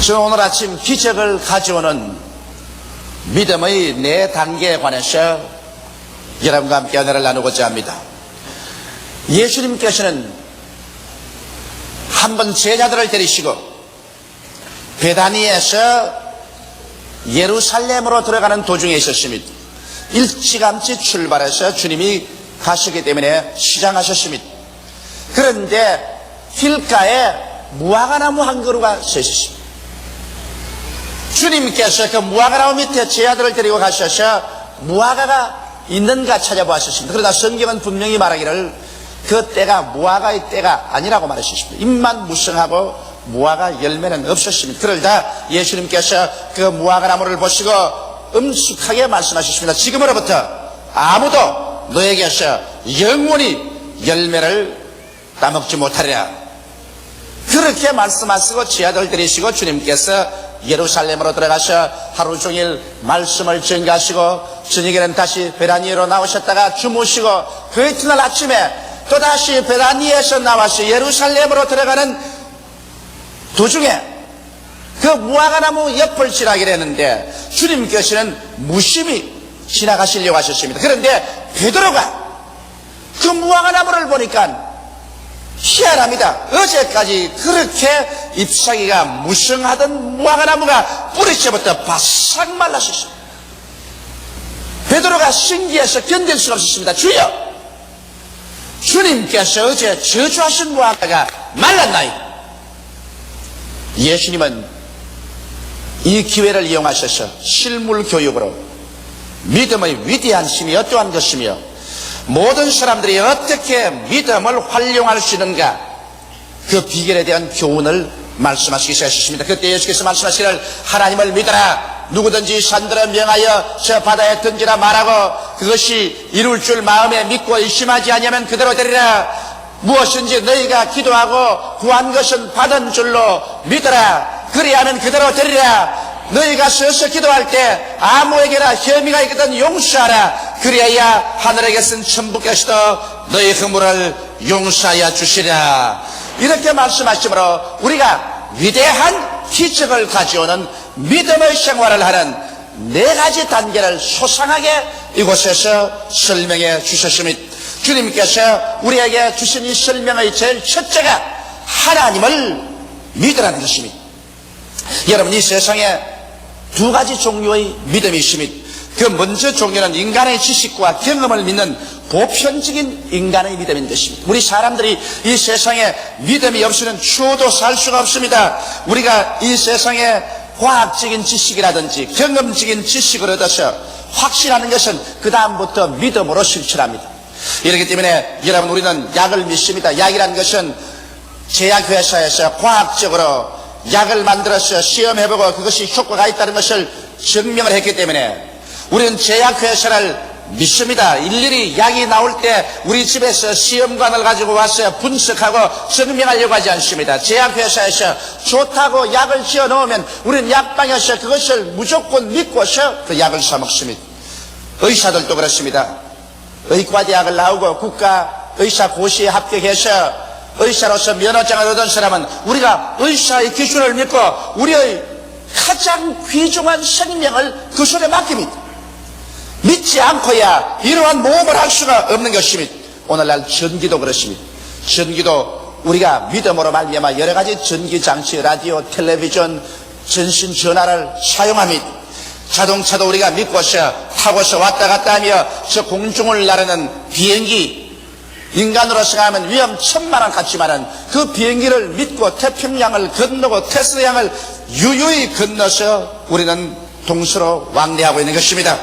저는 오늘 아침 기적을 가져오는 믿음의 네 단계에 관해서 여러분과 함께 은혜를 나누고자 합니다. 예수님께서는 한번 제자들을 데리시고 베다니에서 예루살렘으로 들어가는 도중에 있었습니다. 일찌감치 출발해서 주님이 가시기 때문에 시장하셨습니다. 그런데 길가에 무화과나무 한 그루가 서 있었습니다. 주님께서 그 무화과나무 밑에 제자들을 데리고 가셔서 무화과가 있는가 찾아보았습니다. 그러나 성경은 분명히 말하기를 그 때가 무화과의 때가 아니라고 말하셨습니다. 잎만 무성하고 무화과 열매는 없었습니다. 그러다 예수님께서 그 무화과나무를 보시고 엄숙하게 말씀하셨습니다. 지금으로부터 아무도 너에게서 영원히 열매를 따먹지 못하리라. 그렇게 말씀하시고 제자들 데리시고 주님께서 예루살렘으로 들어가서 하루 종일 말씀을 전가하시고 저녁에는 다시 베다니로 나오셨다가 주무시고 그 이튿날 아침에 또다시 베다니에서 나와서 예루살렘으로 들어가는 도중에 그 무화과나무 옆을 지나게 되는데 주님께서는 무심히 지나가시려고 하셨습니다. 그런데 베드로가 그 무화과나무를 보니까 희한합니다. 어제까지 그렇게 잎사귀가 무성하던 무화과나무가 뿌리채부터 바싹 말랐었습니다. 베드로가 신기해서 견딜 수가 없었습니다. 주여, 주님께서 어제 저주하신 무화과가 말랐나이다. 예수님은 이 기회를 이용하셔서 실물 교육으로 믿음의 위대한 힘이 어떠한 것이며 모든 사람들이 어떻게 믿음을 활용할 수 있는가, 그 비결에 대한 교훈을 말씀하시기 시작하셨습니다. 그때 예수께서 말씀하시기를 하나님을 믿어라. 누구든지 산들을 명하여 저 바다에 던지라 말하고 그것이 이룰 줄 마음에 믿고 의심하지 아니하면 그대로 되리라. 무엇인지 너희가 기도하고 구한 것은 받은 줄로 믿어라. 그리하면 그대로 되리라. 너희가 서서 기도할 때 아무에게나 혐의가 있거든 용서하라. 그리하여 하늘에 계신 천부께서도 너희 허물을 용서하여 주시리라. 이렇게 말씀하시므로 우리가 위대한 기적을 가져오는 믿음의 생활을 하는 네 가지 단계를 소상하게 이곳에서 설명해 주셨습니다. 주님께서 우리에게 주신 이 설명의 제일 첫째가 하나님을 믿으라는 것입니다. 여러분, 이 세상에 두 가지 종류의 믿음이 있습니다. 그 먼저 종류는 인간의 지식과 경험을 믿는 보편적인 인간의 믿음인 것입니다. 우리 사람들이 이 세상에 믿음이 없이는 추워도 살 수가 없습니다. 우리가 이 세상에 과학적인 지식이라든지 경험적인 지식을 얻어서 확신하는 것은 그 다음부터 믿음으로 실천합니다. 이렇기 때문에 여러분, 우리는 약을 믿습니다. 약이라는 것은 제약회사에서 과학적으로 약을 만들어서 시험해보고 그것이 효과가 있다는 것을 증명을 했기 때문에 우리는 제약회사를 믿습니다. 일일이 약이 나올 때 우리 집에서 시험관을 가지고 와서 분석하고 증명하려고 하지 않습니다. 제약회사에서 좋다고 약을 지어 놓으면 우리는 약방에서 그것을 무조건 믿고서 그 약을 사 먹습니다. 의사들도 그렇습니다. 의과대학을 나오고 국가의사고시에 합격해서 의사로서 면허장을 얻은 사람은 우리가 의사의 기준을 믿고 우리의 가장 귀중한 생명을 그 손에 맡깁니다. 믿지 않고야 이러한 모험을 할 수가 없는 것입니다. 오늘날 전기도 그렇습니다. 전기도 우리가 믿음으로 말미암아 여러 가지 전기장치, 라디오, 텔레비전, 전신전화를 사용합니다. 자동차도 우리가 믿고서 타고서 왔다 갔다 하며 저 공중을 나르는 비행기, 인간으로서 하면 위험천만한 같지만은 그 비행기를 믿고 태평양을 건너고 테슬라양을 유유히 건너서 우리는 동서로 왕래하고 있는 것입니다.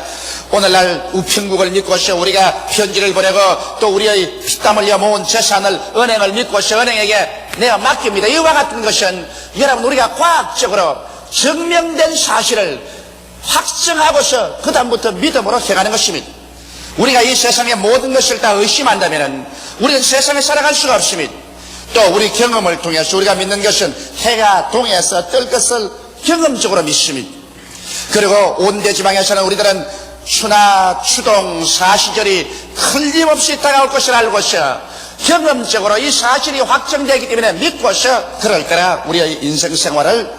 오늘날 우편국을 믿고서 우리가 편지를 보내고 또 우리의 피땀 흘려 모은 재산을 은행을 믿고서 은행에게 내가 맡깁니다. 이와 같은 것은 여러분, 우리가 과학적으로 증명된 사실을 확정하고서 그 다음부터 믿음으로 해가는 것입니다. 우리가 이 세상의 모든 것을 다 의심한다면 우리는 세상에 살아갈 수가 없습니다. 또 우리 경험을 통해서 우리가 믿는 것은 해가 동해서 뜰 것을 경험적으로 믿습니다. 그리고 온대지방에서는 우리들은 추나 추동 사시절이 틀림없이 다가올 것을 알고서 경험적으로 이 사실이 확정되기 때문에 믿고서 그럴 거라 우리의 인생 생활을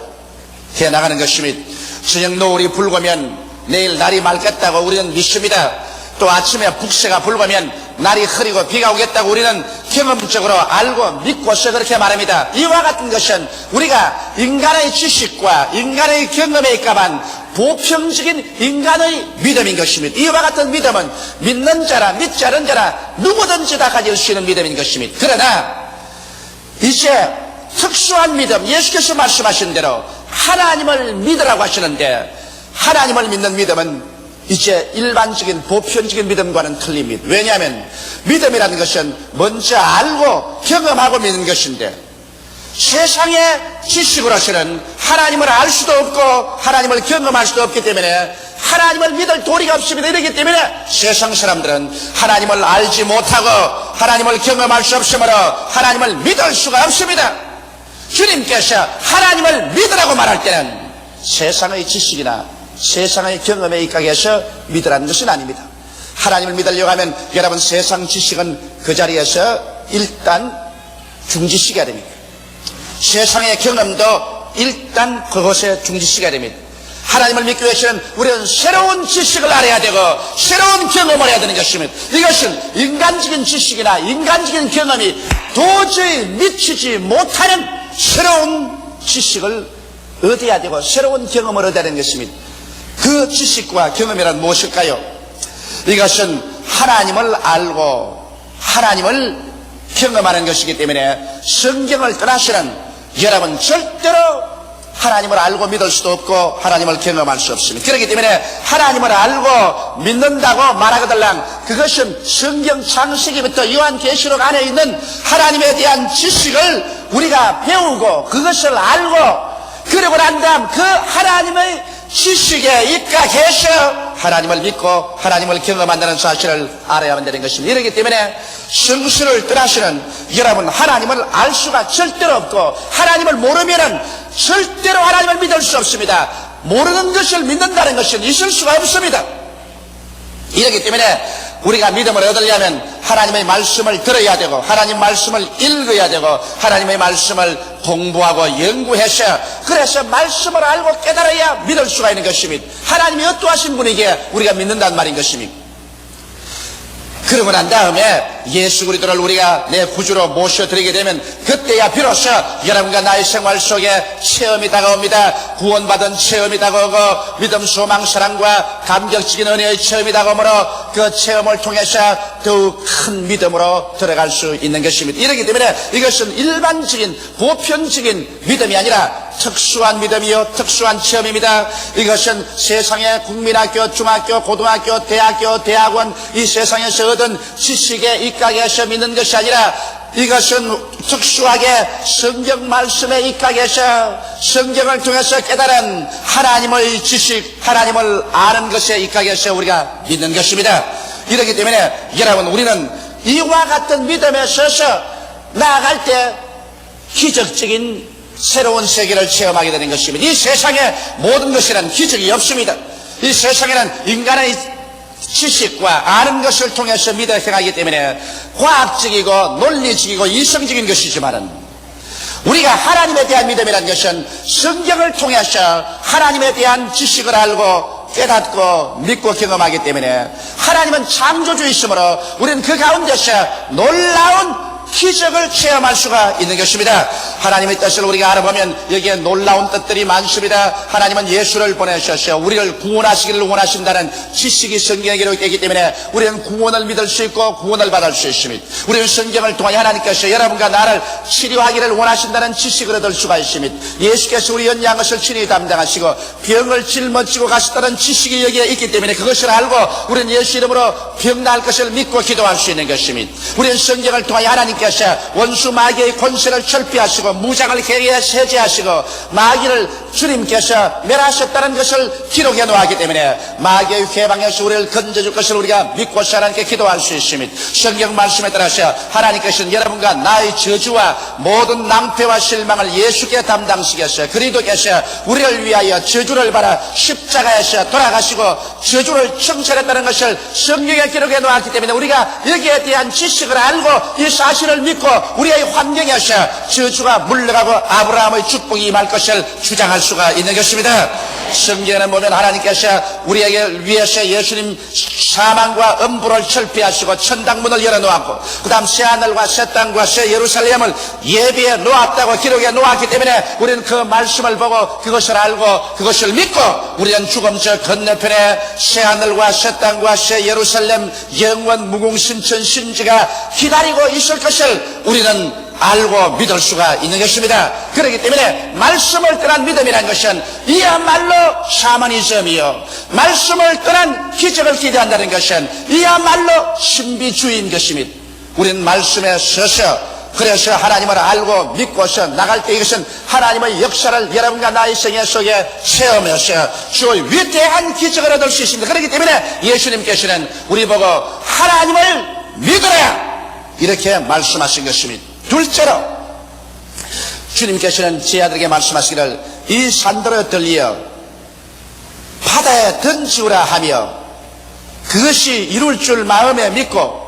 나가는 것입니다. 저녁 노을이 붉으면 내일 날이 맑겠다고 우리는 믿습니다. 또 아침에 북새가 붉으면 날이 흐리고 비가 오겠다고 우리는 경험적으로 알고 믿고서 그렇게 말합니다. 이와 같은 것은 우리가 인간의 지식과 인간의 경험에 있감한 보편적인 인간의 믿음인 것입니다. 이와 같은 믿음은 믿는 자라 믿지 않은 자라 누구든지 다 가질 수 있는 믿음인 것입니다. 그러나 이제 특수한 믿음, 예수께서 말씀하신 대로 하나님을 믿으라고 하시는데, 하나님을 믿는 믿음은 이제 일반적인 보편적인 믿음과는 틀립니다. 왜냐하면 믿음이라는 것은 먼저 알고 경험하고 믿는 것인데, 세상의 지식으로서는 하나님을 알 수도 없고 하나님을 경험할 수도 없기 때문에 하나님을 믿을 도리가 없습니다. 이렇기 때문에 세상 사람들은 하나님을 알지 못하고 하나님을 경험할 수 없으므로 하나님을 믿을 수가 없습니다. 주님께서 하나님을 믿으라고 말할 때는 세상의 지식이나 세상의 경험에 입각해서 믿으라는 것은 아닙니다. 하나님을 믿으려고 하면 여러분 세상 지식은 그 자리에서 일단 중지시켜야 됩니다. 세상의 경험도 일단 그것에 중지시켜야 됩니다. 하나님을 믿기 위해서는 우리는 새로운 지식을 알아야 되고 새로운 경험을 해야 되는 것입니다. 이것은 인간적인 지식이나 인간적인 경험이 도저히 미치지 못하는 새로운 지식을 얻어야 되고 새로운 경험을 얻어야 되는 것입니다. 그 지식과 경험이란 무엇일까요? 이것은 하나님을 알고 하나님을 경험하는 것이기 때문에 성경을 떠나서는 여러분 절대로 하나님을 알고 믿을 수도 없고 하나님을 경험할 수 없습니다. 그렇기 때문에 하나님을 알고 믿는다고 말하거들랑 그것은 성경 창세기부터 요한계시록 안에 있는 하나님에 대한 지식을 우리가 배우고 그것을 알고 그러고 난 다음 그 하나님의 지식에 입각해서 하나님을 믿고 하나님을 경험한다는 사실을 알아야만 되는 것입니다. 이렇기 때문에 성수를 떠나시는 여러분 하나님을 알 수가 절대로 없고 하나님을 모르면은 절대로 하나님을 믿을 수 없습니다. 모르는 것을 믿는다는 것은 있을 수가 없습니다. 이렇기 때문에 우리가 믿음을 얻으려면 하나님의 말씀을 들어야 되고 하나님 말씀을 읽어야 되고 하나님의 말씀을 공부하고 연구해서 그래서 말씀을 알고 깨달아야 믿을 수가 있는 것입니다. 하나님이 어떠하신 분이기에 우리가 믿는다는 말인 것입니다. 그러고 난 다음에 예수 그리스도를 우리가 내 구주로 모셔드리게 되면 그때야 비로소 여러분과 나의 생활 속에 체험이 다가옵니다. 구원받은 체험이 다가오고 믿음, 소망, 사랑과 감격적인 은혜의 체험이 다가오므로 그 체험을 통해서 더욱 큰 믿음으로 들어갈 수 있는 것입니다. 이렇기 때문에 이것은 일반적인 보편적인 믿음이 아니라 특수한 믿음이요 특수한 체험입니다. 이것은 세상의 국민학교, 중학교, 고등학교, 대학교, 대학원 이 세상에서 얻은 지식에 입각해서 믿는 것이 아니라 이것은 특수하게 성경 말씀에 입각해서 성경을 통해서 깨달은 하나님의 지식, 하나님을 아는 것에 입각해서 우리가 믿는 것입니다. 이렇기 때문에 여러분 우리는 이와 같은 믿음에 서서 나아갈 때 기적적인 새로운 세계를 체험하게 되는 것입니다. 이 세상에 모든 것이란 기적이 없습니다. 이 세상에는 인간의 지식과 아는 것을 통해서 믿어 행하기 때문에 과학적이고 논리적이고 이성적인 것이지만은 우리가 하나님에 대한 믿음이라는 것은 성경을 통해서 하나님에 대한 지식을 알고 깨닫고 믿고 경험하기 때문에 하나님은 창조주이시므로 우리는 그 가운데서 놀라운 기적을 체험할 수가 있는 것입니다. 하나님의 뜻을 우리가 알아보면 여기에 놀라운 뜻들이 많습니다. 하나님은 예수를 보내셔서 우리를 구원하시기를 원하신다는 지식이 성경에 기록되기 때문에 우리는 구원을 믿을 수 있고 구원을 받을 수 있습니다. 우리는 성경을 통해 하나님께서 여러분과 나를 치료하기를 원하신다는 지식을 얻을 수가 있습니다. 예수께서 우리 연약한 것을 친히 담당하시고 병을 짊어지고 가셨다는 지식이 여기에 있기 때문에 그것을 알고 우리는 예수 이름으로 병 나을 것을 믿고 기도할 수 있는 것입니다. 우리는 성경을 통해 하나님께서 원수 마귀의 권세를 철폐하시고 무장을 개리에 세제하시고 마귀를 주님께서 멸하셨다는 것을 기록해 놓았기 때문에 마귀의 회방에서 우리를 건져줄 것을 우리가 믿고 하나님께 기도할 수 있습니다. 성경 말씀에 따라서 하나님께서는 여러분과 나의 저주와 모든 낭패와 실망을 예수께 담당시켜서 그리스도께서 우리를 위하여 저주를 받아 십자가에서 돌아가시고 저주를 청산했다는 것을 성경에 기록해 놓았기 때문에 우리가 여기에 대한 지식을 알고 이 사실을 믿고 우리의 환경에서 저주가 물러가고 아브라함의 축복이 임할 것을 주장할 활용할 수가 있는 것입니다. 성경에는 보면 하나님께서 우리에게 위해서 예수님 사망과 음부를 철폐하시고 천당문을 열어놓았고 그 다음 새하늘과 새 땅과 새 예루살렘을 예비해 놓았다고 기록해 놓았기 때문에 우리는 그 말씀을 보고 그것을 알고 그것을 믿고 우리는 죽음 저 건너편에 새하늘과 새 땅과 새 예루살렘 영원 무궁신천 신지가 기다리고 있을 것을 우리는 알고 믿을 수가 있는 것입니다. 그렇기 때문에 말씀을 떠난 믿음이라는 것은 이야말로 샤머니즘이요, 말씀을 떠난 기적을 기대한다는 것은 이야말로 신비주의인 것입니다. 우리는 말씀에 서서 그래서 하나님을 알고 믿고서 나갈 때 이것은 하나님의 역사를 여러분과 나의 생애 속에 체험해서 주의 위대한 기적을 얻을 수 있습니다. 그렇기 때문에 예수님께서는 우리 보고 하나님을 믿으라 이렇게 말씀하신 것입니다. 둘째로 주님께서는 제 아들에게 말씀하시기를 이 산들을 들리어 바다에 던지우라 하며 그것이 이룰 줄 마음에 믿고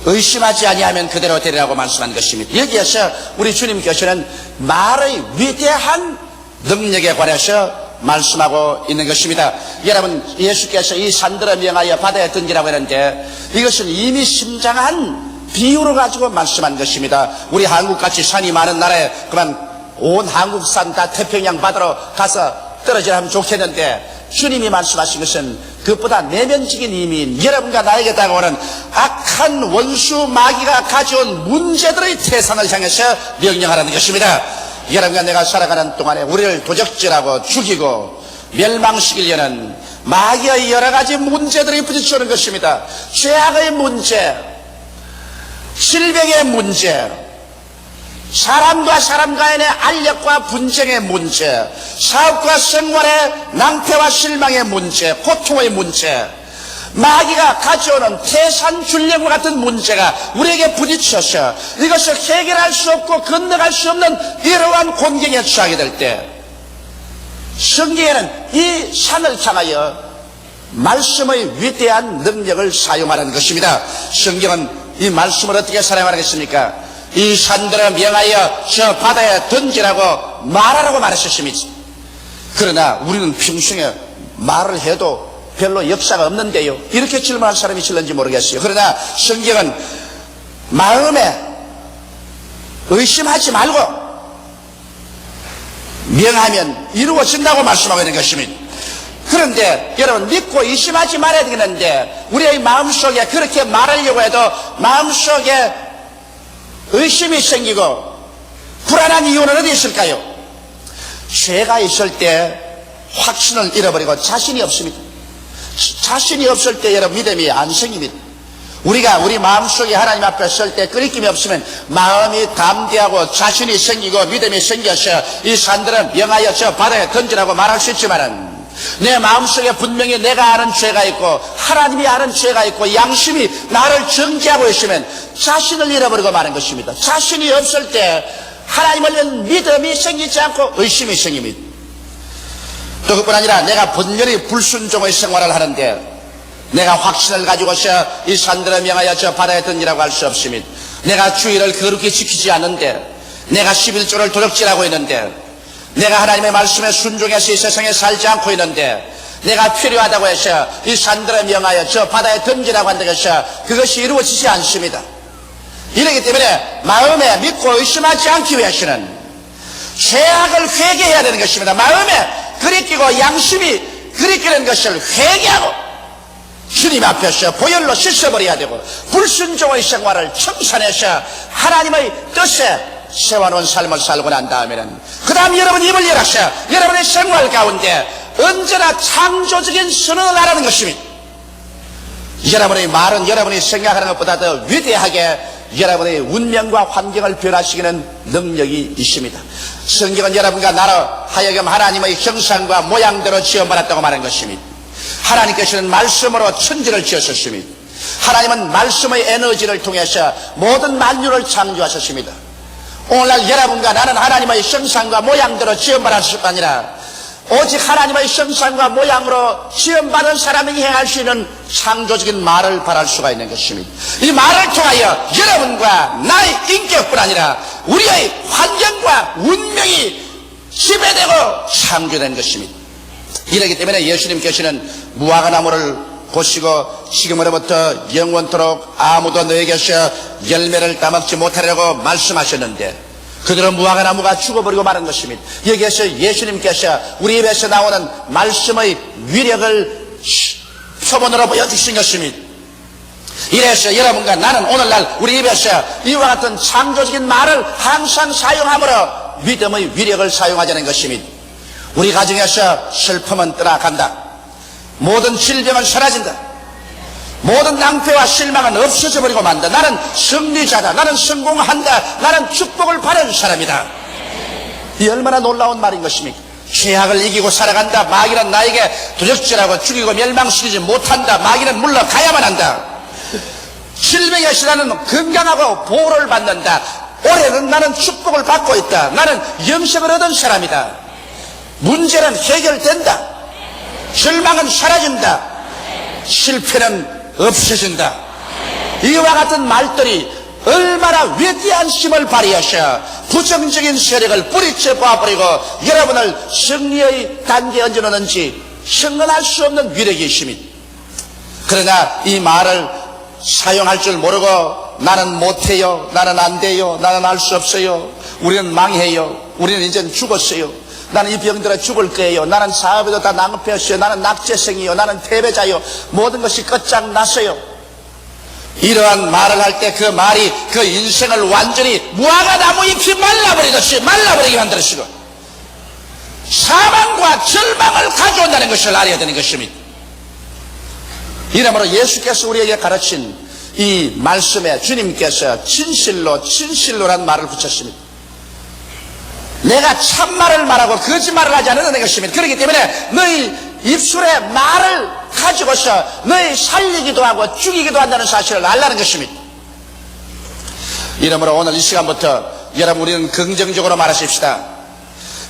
의심하지 아니하면 그대로 되리라고 말씀한 것입니다. 여기에서 우리 주님께서는 말의 위대한 능력에 관해서 말씀하고 있는 것입니다. 여러분, 예수께서 이 산들을 명하여 바다에 던지라고 했는데 이것은 이미 심장한 비유로 가지고 말씀한 것입니다. 우리 한국같이 산이 많은 나라에 그만 온 한국산 다 태평양 바다로 가서 떨어지라 하면 좋겠는데 주님이 말씀하신 것은 그것보다 내면적인 의미인 여러분과 나에게 다가오는 악한 원수 마귀가 가져온 문제들의 태산을 향해서 명령하라는 것입니다. 여러분과 내가 살아가는 동안에 우리를 도적질하고 죽이고 멸망시키려는 마귀의 여러 가지 문제들이 부딪혀오는 것입니다. 죄악의 문제, 질병의 문제, 사람과 사람 간의 알력과 분쟁의 문제, 사업과 생활의 낭패와 실망의 문제, 고통의 문제, 마귀가 가져오는 태산줄령과 같은 문제가 우리에게 부딪혀서 이것을 해결할 수 없고 건너갈 수 없는 이러한 곤경에 처하게 될 때 성경에는 이 산을 향하여 말씀의 위대한 능력을 사용하는 것입니다. 성경은 이 말씀을 어떻게 사용하겠습니까? 이 산들을 명하여 저 바다에 던지라고 말하라고 말하셨습니다. 그러나 우리는 평생에 말을 해도 별로 역사가 없는데요, 이렇게 질문할 사람이 있을는지 모르겠어요. 그러나 성경은 마음에 의심하지 말고 명하면 이루어진다고 말씀하고 있는 것입니다. 그런데 여러분, 믿고 의심하지 말아야 되겠는데 우리의 마음속에 그렇게 말하려고 해도 마음속에 의심이 생기고 불안한 이유는 어디 있을까요? 죄가 있을 때 확신을 잃어버리고 자신이 없습니다. 자신이 없을 때 여러분 믿음이 안 생깁니다. 우리가 우리 마음속에 하나님 앞에 설 때 끄리낌이 없으면 마음이 담대하고 자신이 생기고 믿음이 생겨서 이 산들은 명하여 저 바다에 던지라고 말할 수 있지만은 내 마음속에 분명히 내가 아는 죄가 있고 하나님이 아는 죄가 있고 양심이 나를 정죄하고 있으면 자신을 잃어버리고 마는 것입니다. 자신이 없을 때 하나님을 위한 믿음이 생기지 않고 의심이 생깁니다. 또 그뿐 아니라 내가 번연히 불순종의 생활을 하는데 내가 확신을 가지고서 이 산들을 명하여 저 바다에 던지라고 할 수 없습니다. 내가 주의를 거룩히 지키지 않는데, 내가 11조를 도적질하고 있는데, 내가 하나님의 말씀에 순종해서 이 세상에 살지 않고 있는데, 내가 필요하다고 해서 이 산들을 명하여 저 바다에 던지라고 한다고 해서 그것이 이루어지지 않습니다. 이러기 때문에 마음에 믿고 의심하지 않기 위해서는 죄악을 회개해야 되는 것입니다. 마음에 그리끼고 양심이 그리끼는 것을 회개하고 주님 앞에서 보혈로 씻어버려야 되고 불순종의 생활을 청산해서 하나님의 뜻에 세워놓은 삶을 살고 난 다음에는 그 다음 여러분 입을 열어서 여러분의 생활 가운데 언제나 창조적인 선언을 하라는 것입니다. 여러분의 말은 여러분이 생각하는 것보다 더 위대하게 여러분의 운명과 환경을 변화시키는 능력이 있습니다. 성경은 여러분과 나로 하여금 하나님의 형상과 모양대로 지어받았다고 말하는 것입니다. 하나님께서는 말씀으로 천지를 지으셨습니다. 하나님은 말씀의 에너지를 통해서 모든 만유를 창조하셨습니다. 오늘날 여러분과 나는 하나님의 형상과 모양대로 지음받았을 뿐 아니라 오직 하나님의 형상과 모양으로 지음받은 사람이 행할 수 있는 창조적인 말을 바랄 수가 있는 것입니다. 이 말을 통하여 여러분과 나의 인격뿐 아니라 우리의 환경과 운명이 지배되고 창조된 것입니다. 이러기 때문에 예수님께서는 무화과나무를 보시고 지금으로부터 영원토록 아무도 너에게서 열매를 따먹지 못하리라고 말씀하셨는데 그들은 무화과나무가 죽어버리고 마는 것입니다. 여기에서 예수님께서 우리 입에서 나오는 말씀의 위력을 표본으로 보여주신 것입니다. 이래서 여러분과 나는 오늘날 우리 입에서 이와 같은 창조적인 말을 항상 사용함으로 믿음의 위력을 사용하자는 것입니다. 우리 가정에서 슬픔은 떠나간다. 모든 질병은 사라진다. 모든 낭패와 실망은 없어져 버리고 만다. 나는 승리자다. 나는 성공한다. 나는 축복을 받은 사람이다. 이 얼마나 놀라운 말인 것입니까? 죄악을 이기고 살아간다. 마귀는 나에게 도적질하고 죽이고 멸망시키지 못한다. 마귀는 물러가야만 한다. 질병에서 나는 건강하고 보호를 받는다. 올해는 나는 축복을 받고 있다. 나는 영생을 얻은 사람이다. 문제는 해결된다. 절망은 사라진다. 실패는 없어진다. 이와 같은 말들이 얼마나 위대한 힘을 발휘하셔 부정적인 세력을 뿌리쳐 봐버리고 여러분을 승리의 단계에 얹어놓는지 형언할 수 없는 위력이 있습니다. 그러나 이 말을 사용할 줄 모르고 나는 못해요, 나는 안 돼요, 나는 할 수 없어요, 우리는 망해요, 우리는 이젠 죽었어요, 나는 이 병들어 죽을 거예요, 나는 사업에도 다 낭패였어요, 나는 낙제생이요, 나는 패배자요, 모든 것이 끝장났어요. 이러한 말을 할 때 그 말이 그 인생을 완전히 무화과나무 잎이 말라버리듯이 말라버리게 만들어지고 사망과 절망을 가져온다는 것을 알아야 되는 것입니다. 이러므로 예수께서 우리에게 가르친 이 말씀에 주님께서 진실로란 말을 붙였습니다. 내가 참말을 말하고 거짓말을 하지 않는 것입니다. 그렇기 때문에 너희 입술에 말을 가지고서 너희 살리기도 하고 죽이기도 한다는 사실을 알라는 것입니다. 이러므로 오늘 이 시간부터 여러분 우리는 긍정적으로 말하십시다.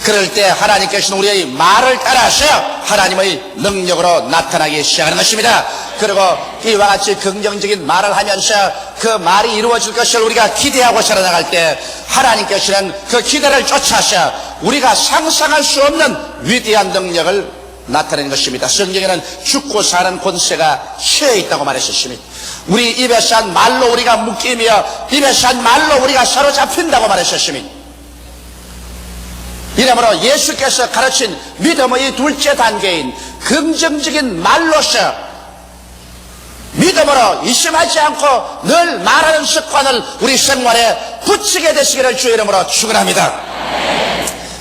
그럴 때 하나님께서는 우리의 말을 따라서 하나님의 능력으로 나타나기 시작하는 것입니다. 그리고 이와 같이 긍정적인 말을 하면서 그 말이 이루어질 것을 우리가 기대하고 살아나갈 때 하나님께서는 그 기대를 쫓아서 우리가 상상할 수 없는 위대한 능력을 나타내는 것입니다. 성경에는 죽고 사는 권세가 혀에 있다고 말했었습니다. 우리 입에서 한 말로 우리가 묶이며 입에서 한 말로 우리가 사로잡힌다고 말했었습니다. 이러므로 예수께서 가르친 믿음의 둘째 단계인 긍정적인 말로서 믿음으로 의심하지 않고 늘 말하는 습관을 우리 생활에 붙이게 되시기를 주의 이름으로 축원합니다.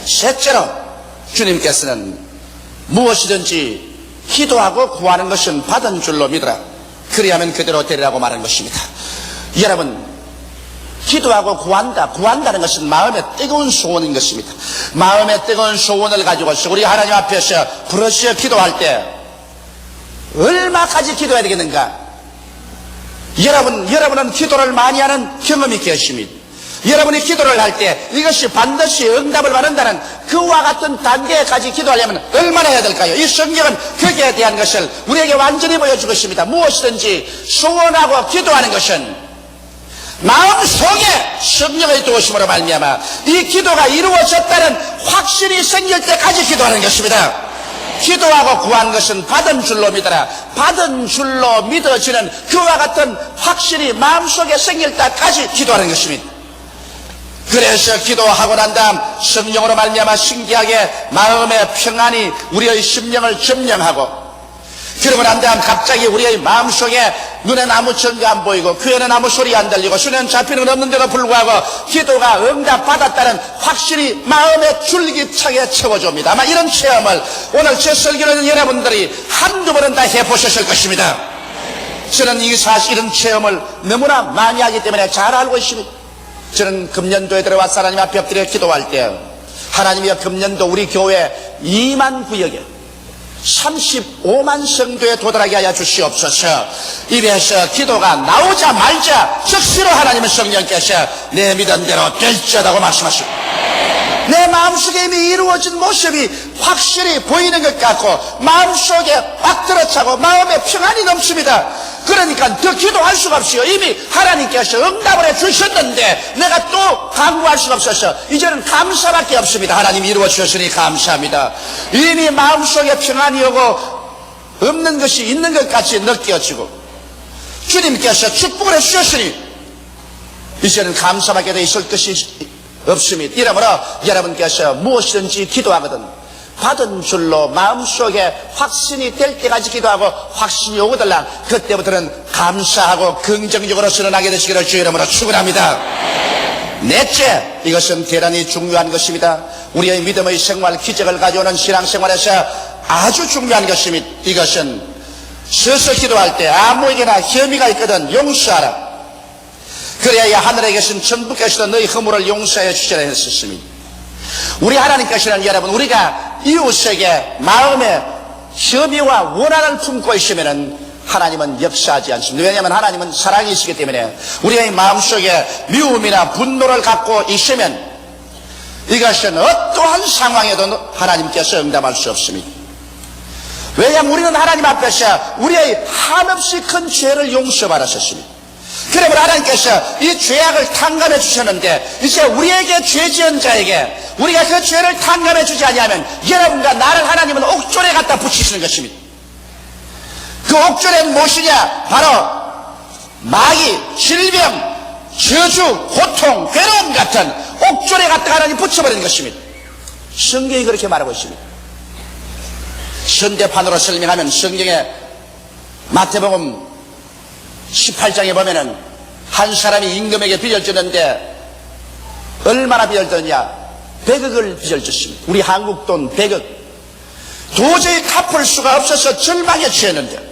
셋째로 주님께서는 무엇이든지 기도하고 구하는 것은 받은 줄로 믿으라. 그리하면 그대로 되리라고 말하는 것입니다. 여러분, 기도하고 구한다는 것은 마음의 뜨거운 소원인 것입니다. 마음의 뜨거운 소원을 가지고서 우리 하나님 앞에서 부르짖어 기도할 때 얼마까지 기도해야 되겠는가? 여러분은 기도를 많이 하는 경험이 계십니다. 여러분이 기도를 할 때 이것이 반드시 응답을 받는다는 그와 같은 단계까지 기도하려면 얼마나 해야 될까요? 이 성경은 거기에 대한 것을 우리에게 완전히 보여주고 있습니다. 무엇이든지 소원하고 기도하는 것은 마음속에 성령의 도우심으로 말미암아 이 기도가 이루어졌다는 확신이 생길 때까지 기도하는 것입니다. 기도하고 구한 것은 받은 줄로 믿어라. 받은 줄로 믿어지는 그와 같은 확신이 마음속에 생길 때까지 기도하는 것입니다. 그래서 기도하고 난 다음 성령으로 말미암아 신기하게 마음의 평안이 우리의 심령을 점령하고 그러고 난 다음 갑자기 우리의 마음속에 눈에는 아무 증거 안 보이고 귀에는 아무 소리 안 들리고 손에는 잡히는 건 없는데도 불구하고 기도가 응답받았다는 확신이 마음에 줄기차게 채워줍니다. 아마 이런 체험을 오늘 제 설교는 여러분들이 한두 번은 다 해보셨을 것입니다. 저는 이런 체험을 너무나 많이 하기 때문에 잘 알고 있습니다. 저는 금년도에 들어와서 하나님 앞에 엎드려 기도할 때 하나님이여 금년도 우리 교회 2만 구역에 35만 성도에 도달하게 하여 주시옵소서. 입에서 기도가 나오자마자 즉시로 하나님의 성령께서 내 믿음대로 될지어다고 말씀하시고 내 마음속에 이미 이루어진 모습이 확실히 보이는 것 같고 마음속에 빡 들어차고 마음에 평안이 넘칩니다. 그러니까 더 기도할 수가 없어요. 이미 하나님께서 응답을 해주셨는데 내가 또 강구할 수가 없어서 이제는 감사밖에 없습니다. 하나님이 이루어 주셨으니 감사합니다. 이미 마음속에 평안이 오고 없는 것이 있는 것 같이 느껴지고 주님께서 축복을 해주셨으니 이제는 감사밖에 더 있을 것이 없습니다. 이러므로 여러분께서 무엇이든지 기도하거든 받은 줄로 마음속에 확신이 될 때까지 기도하고 확신이 오거들랑 그때부터는 감사하고 긍정적으로 선언하게 되시기를 주 이름으로 축원합니다. 넷째, 이것은 대단히 중요한 것입니다. 우리의 믿음의 생활, 기적을 가져오는 신앙생활에서 아주 중요한 것입니다. 이것은 서서 기도할 때 아무에게나 혐의가 있거든 용서하라. 그래야 하늘에 계신 천부께서도 너희 허물을 용서해 주시라 했었습니다. 우리 하나님께서는 여러분 우리가 이웃에게 마음에 혐의와 원한을 품고 있으면 하나님은 역사하지 않습니다. 왜냐하면 하나님은 사랑이시기 때문에 우리의 마음속에 미움이나 분노를 갖고 있으면 이것은 어떠한 상황에도 하나님께서 응답할 수 없습니다. 왜냐하면 우리는 하나님 앞에서 우리의 한없이 큰 죄를 용서받았었습니다. 그러므로 하나님께서 이 죄악을 탕감해 주셨는데 이제 우리에게 죄 지은 자에게 우리가 그 죄를 탕감해 주지 아니하면 여러분과 나를 하나님은 옥졸에 갖다 붙이시는 것입니다. 그 옥졸에는 무엇이냐? 바로 마귀, 질병, 저주, 고통, 괴로움 같은 옥졸에 갖다 하나님 붙여버리는 것입니다. 성경이 그렇게 말하고 있습니다. 현대판으로 설명하면 성경에 마태복음 18장에 보면은 한 사람이 임금에게 빚을 졌는데 얼마나 빚을 졌냐? 100억을 빚을 졌습니다. 우리 한국 돈 100억. 도저히 갚을 수가 없어서 절망에 취했는데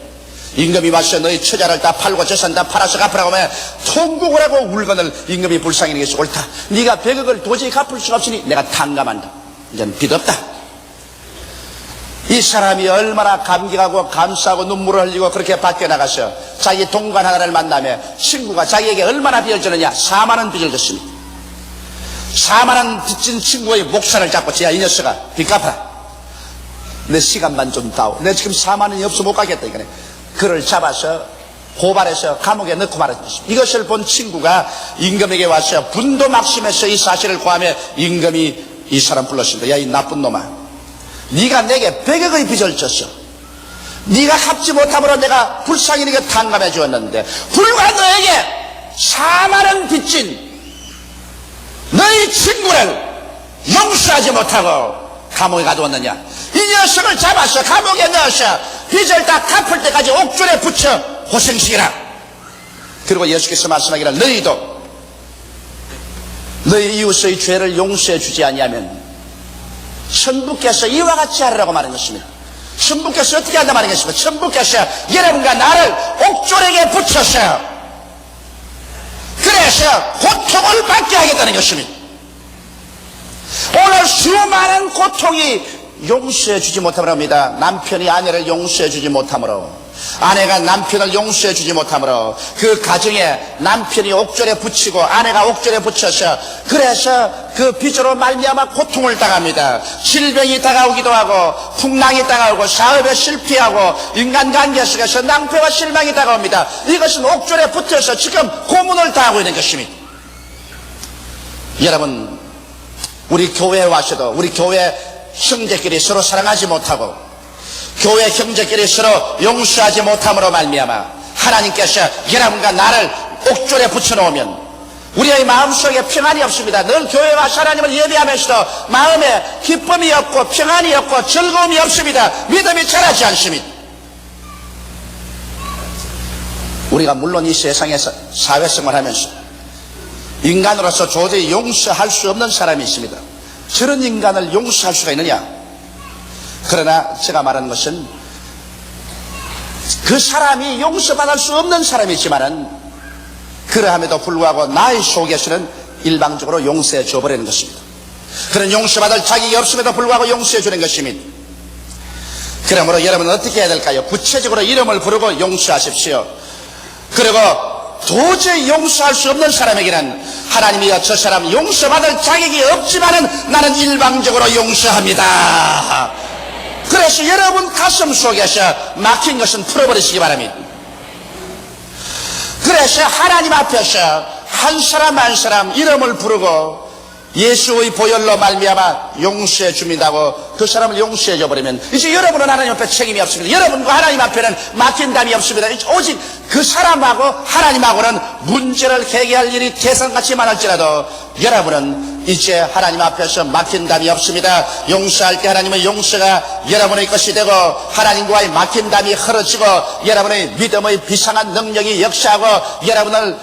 임금이 와서 너희 처자를 다 팔고 재산 다 팔아서 갚으라고 하면 통곡을 하고 울거늘 임금이 불쌍히 여기서 옳다. 네가 100억을 도저히 갚을 수가 없으니 내가 탕감한다. 이제는 빚 없다. 이 사람이 얼마나 감격하고 감사하고 눈물을 흘리고 그렇게 밖에 나가서 자기 동관 하나를 만나며 친구가 자기에게 얼마나 빚을 졌느냐? 4만 원 빚을 졌습니다. 4만 원 빚진 친구의 목살을 잡고 야 이 녀석아 빚 갚아라. 내 시간만 좀 다오. 내 지금 4만 원이 없어 못 가겠다. 이거네. 그를 잡아서 고발해서 감옥에 넣고 말았습니다. 이것을 본 친구가 임금에게 와서 분도 막심해서 이 사실을 고하며 임금이 이 사람 불렀습니다. 야 이 나쁜 놈아, 네가 내게 100억의 빚을 졌어. 네가 갚지 못함으로 내가 불쌍히 네게 탕감해 주었는데 불과 너에게 4만 원 빚진 너희 친구를 용서하지 못하고 감옥에 가두었느냐? 이 녀석을 잡아서 감옥에 넣어서 빚을 다 갚을 때까지 옥졸에 붙여 고생시키라. 그리고 예수께서 말씀하기를 너희도 너희 이웃의 죄를 용서해 주지 아니하면 천부께서 이와 같이 하리라고 말한 것입니다. 천부께서 어떻게 한다 말한 것입니다. 천부께서 여러분과 나를 옥졸에게 붙여서 그래서 고통을 받게 하겠다는 것입니다. 오늘 수많은 고통이 용서해 주지 못함으로 합니다. 남편이 아내를 용서해 주지 못함으로, 아내가 남편을 용서해 주지 못함으로 그 가정에 남편이 옥졸에 붙이고 아내가 옥졸에 붙여서 그래서 그 빚으로 말미암아 고통을 당합니다. 질병이 다가오기도 하고 풍랑이 다가오고 사업에 실패하고 인간관계 속에서 낭패와 실망이 다가옵니다. 이것은 옥졸에 붙어서 지금 고문을 당하고 있는 것입니다. 여러분, 우리 교회에 와서도 우리 교회 형제끼리 서로 사랑하지 못하고 교회 형제끼리 서로 용서하지 못함으로 말미암아 하나님께서 여러분과 나를 옥졸에 붙여놓으면 우리의 마음속에 평안이 없습니다. 늘 교회 와서 하나님을 예배하면서도 마음에 기쁨이 없고 평안이 없고 즐거움이 없습니다. 믿음이 자라지 않습니다. 우리가 물론 이 세상에서 사회생활하면서 인간으로서 도저히 용서할 수 없는 사람이 있습니다. 저런 인간을 용서할 수가 있느냐? 그러나 제가 말하는 것은 그 사람이 용서받을 수 없는 사람이지만은 그러함에도 불구하고 나의 속에서는 일방적으로 용서해 줘버리는 것입니다. 그런 용서받을 자격이 없음에도 불구하고 용서해 주는 것입니다. 그러므로 여러분은 어떻게 해야 될까요? 구체적으로 이름을 부르고 용서하십시오. 그리고 도저히 용서할 수 없는 사람에게는 하나님이 저 사람 용서받을 자격이 없지만은 나는 일방적으로 용서합니다. 그래서 여러분 가슴 속에서 막힌 것은 풀어버리시기 바랍니다. 그래서 하나님 앞에서 한 사람 한 사람 이름을 부르고 예수의 보혈로 말미암아 용서해 줍니다고 그 사람을 용서해 줘버리면 이제 여러분은 하나님 앞에 책임이 없습니다. 여러분과 하나님 앞에는 맡긴 담이 없습니다. 오직 그 사람하고 하나님하고는 문제를 해결할 일이 태산같이 많을지라도 여러분은 이제 하나님 앞에서 맡긴 담이 없습니다. 용서할 때 하나님의 용서가 여러분의 것이 되고 하나님과의 맡긴 담이 흐려지고 여러분의 믿음의 비상한 능력이 역사하고 여러분을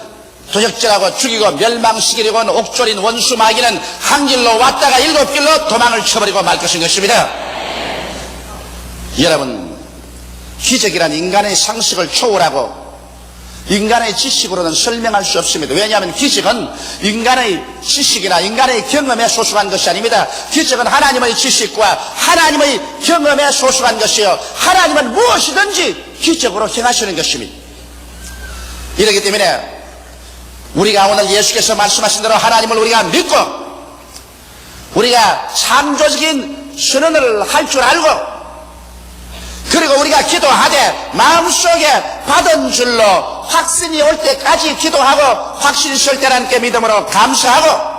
도적질하고 죽이고 멸망시키려고 하는 옥졸인 원수 마귀는 한 길로 왔다가 7길로 도망을 쳐버리고 말 것입니다. 여러분, 기적이란 인간의 상식을 초월하고 인간의 지식으로는 설명할 수 없습니다. 왜냐하면 기적은 인간의 지식이나 인간의 경험에 소속한 것이 아닙니다. 기적은 하나님의 지식과 하나님의 경험에 소속한 것이요 하나님은 무엇이든지 기적으로 행하시는 것입니다. 이렇기 때문에 우리가 오늘 예수께서 말씀하신 대로 하나님을 우리가 믿고 우리가 창조적인 선언을 할 줄 알고 그리고 우리가 기도하되 마음속에 받은 줄로 확신이 올 때까지 기도하고 확신이 설 때라는 게 믿음으로 감사하고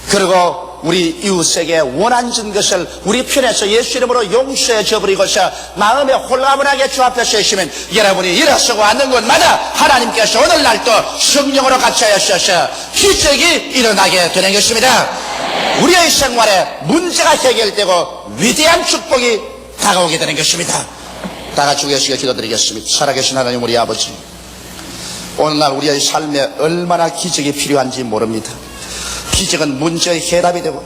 그리고 우리 이웃에게 원한진 것을 우리 편에서 예수 이름으로 용서해 줘버리고서 마음에 홀가분하게 주 앞에 서시면 여러분이 일어서고 앉는 곳마다 하나님께서 오늘날도 성령으로 같이 하셔서 기적이 일어나게 되는 것입니다. 우리의 생활에 문제가 해결되고 위대한 축복이 다가오게 되는 것입니다. 다 같이 계시게 기도드리겠습니다. 살아계신 하나님 우리 아버지, 오늘날 우리의 삶에 얼마나 기적이 필요한지 모릅니다. 기적은 문제의 해답이 되고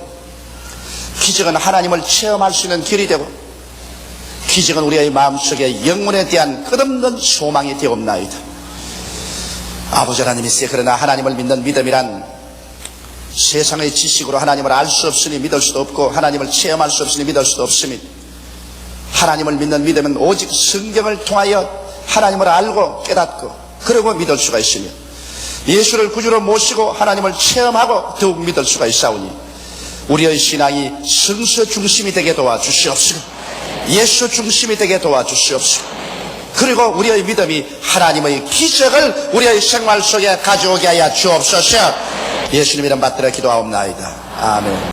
기적은 하나님을 체험할 수 있는 길이 되고 기적은 우리의 마음속에 영혼에 대한 끝없는 소망이 되옵나이다. 아버지 하나님이시여, 그러나 하나님을 믿는 믿음이란 세상의 지식으로 하나님을 알 수 없으니 믿을 수도 없고 하나님을 체험할 수 없으니 믿을 수도 없습니다. 하나님을 믿는 믿음은 오직 성경을 통하여 하나님을 알고 깨닫고 그리고 믿을 수가 있으며 예수를 구주로 모시고 하나님을 체험하고 더욱 믿을 수가 있사오니 우리의 신앙이 성서 중심이 되게 도와주시옵시고 예수 중심이 되게 도와주시옵시고 그리고 우리의 믿음이 하나님의 기적을 우리의 생활 속에 가져오게 하여 주옵소서. 예수님 이름 받들어 기도하옵나이다. 아멘.